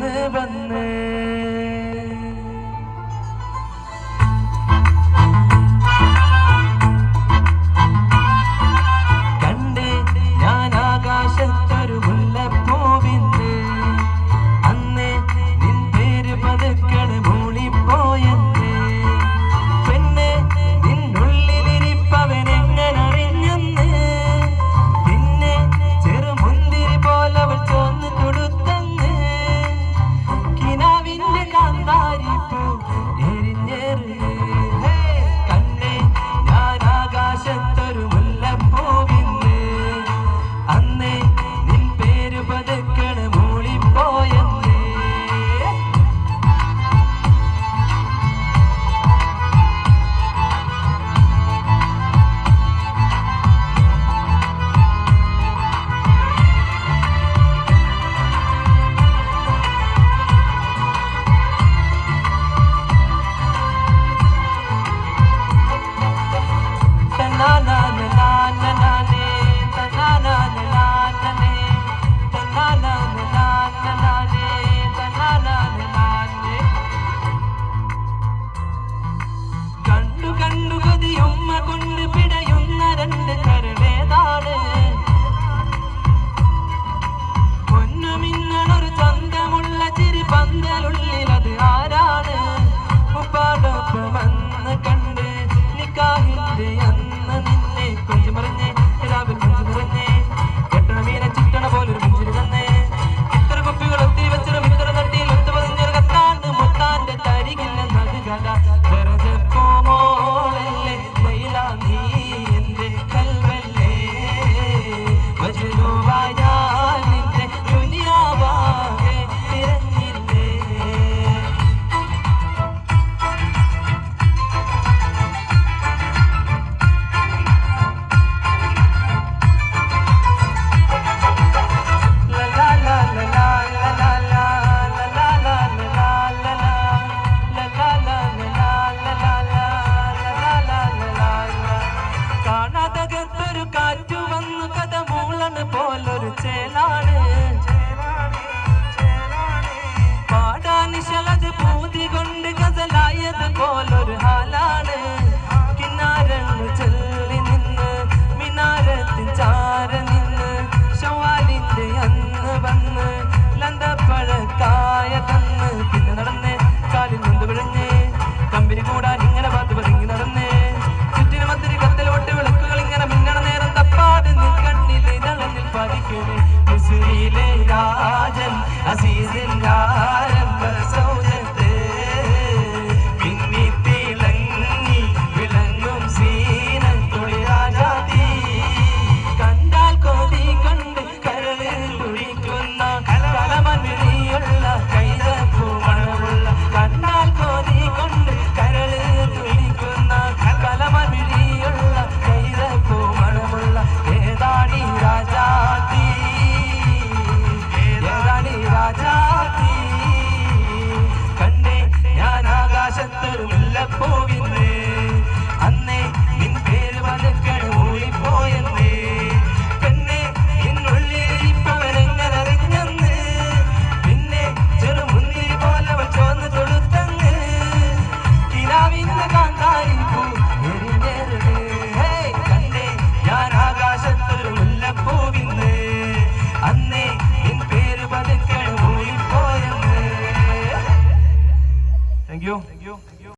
വിരുന്ന് വന്ന് കണ്ട് ഞാൻ ആകാശത്തൊരു മുല്ലപ്പൂവിന്ന് അന്ന് നിൻ പേര് പതുക്കണ് മൂളിപ്പോയെന്ന് പിന്നെ നിന്നുള്ളിലിരിപ്പവനെങ്ങനെ അറിഞ്ഞെന്ന് പിന്നെ ചെറുമുന്തിരി പോലവൾ ചോന്ന് കൊടുത്തെന്ന് കിനാവിന്റെ കാന്താരിപ്പൂ എരിഞ്ഞേറ് കണ്ണേ ഞാൻ ആകാശത്തൊരു മുല്ലപ്പൂവിന്ന് അന്ന് നിൻ പേര് പതുക്കണ് മൂളിപ്പോയെന്ന് കണ്ടു കണ്ടു കൊതിയുമ്മ കൊണ്ട് പിടയുന്ന രണ്ട് കരളേതാണ് പൊന്നുമിന്നൊരു ചന്തമുള്ള ചിരി പന്തലുള്ളിൽ അത് ആരാണ് ഉപ്പാടൊപ്പമെന്ന് കണ്ട് നിക്കാഹിന്റെ അന്ന് നിന്നെ കൊഞ്ചു മറിഞ്ഞ് രാവിൽ കൊഞ്ചു നിറഞ്ഞേ കെട്ടണ മീനെ ചിട്ടണ പോലൊരു മുഞ്ചിരി തന്നെ ഇത്ര കുപ്പികൾ ഒത്തിരി വെച്ചൊരു ഇത്ര തട്ടിയിൽ ഒത്തു പതിഞ്ഞൊരു കത്താണ്ട് മുത്താന്റെ തരികില്ലെന്നത് കഥ മോളല്ലേ ലൈല നീ എന്റെ കൽവല്ലേ മജ്നൂവായ നിന്റെ ദുനിയാവാകെ തിരഞ്ഞില്ലേ കാണാതകത്തൊരു കാറ്റു വന്നു കഥ മൂളണ് പോലൊരു ചേലാണ് പാടാനിശലത് പൂതി കൊണ്ട് ഗസലായത് പോലൊരു ഹാലാണ് കിന്നാരങ്ങൾ ചെല്ലി നിന്ന് മിനാരത്തിൻ ചാര നിന്ന് ഷവാലിന്റെ അന്ന് വന്ന് ലന്തപ്പഴക്കായ തന്ന് പിന്നെ നടന്നേ കാലിൽ നിന്ന് വിഴഞ്ഞേ കമ്പനി കൂടാൻ ഇങ്ങനെ പാത്ത് പതുങ്ങി നടന്നേ ചുറ്റിനും ഒത്തിരി കത്തൽ ഒട്ട് വിളക്കുകൾ ഇങ്ങനെ മിന്നണ നേരം തപ്പാട് നിൻ കണ്ണിലെ ഇതളനിൽ പതിക്കണേ മുസ്ലിയിലെ രാജൻ അസീസിൻ ആരംഭ സൗജത്ത് പിന്നി തിളങ്ങി വിളങ്ങും സീനത്തൊളി രാജാതി കണ്ടാൽ കൊതി കൊണ്ട് കരളിൽ തുടിക്കുന്ന കലമനിയുള്ള കൈതപ്പൂ മണമുള്ള കണ്ടാൽ കൊതി കൊണ്ട് കരളിൽ തുടിക്കുന്ന കലമനിയുള്ള കൈതപ്പൂ മണമുള്ള ഏതാണി രാജാതി ഏതാണി രാജാതി കണ്ടേ ഞാൻ ആകാശത്തൊരു മുല്ലപ്പൂവിന്ന് അന്നേ നിൻ പേര് പതുക്കണ് മൂളിപ്പോയെന്ന് പിന്നെ നിന്നുള്ളിലിരിപ്പവനെങ്ങനെ അറിഞ്ഞെന്ന് പിന്നെ ചെറുമുന്തിരി പോലവൾ ചോന്ന് തൊടുത്തെന്ന് കിനാവിന്റെ കാന്താരിപ്പൂ എരിഞ്ഞേറ് കണ്ടേ ഞാൻ ആകാശത്തൊരു മുല്ലപ്പൂവിന്ന് അന്നേ നിൻ പേര് പതുക്കണ് മൂളിപ്പോയെന്ന്. Thank you.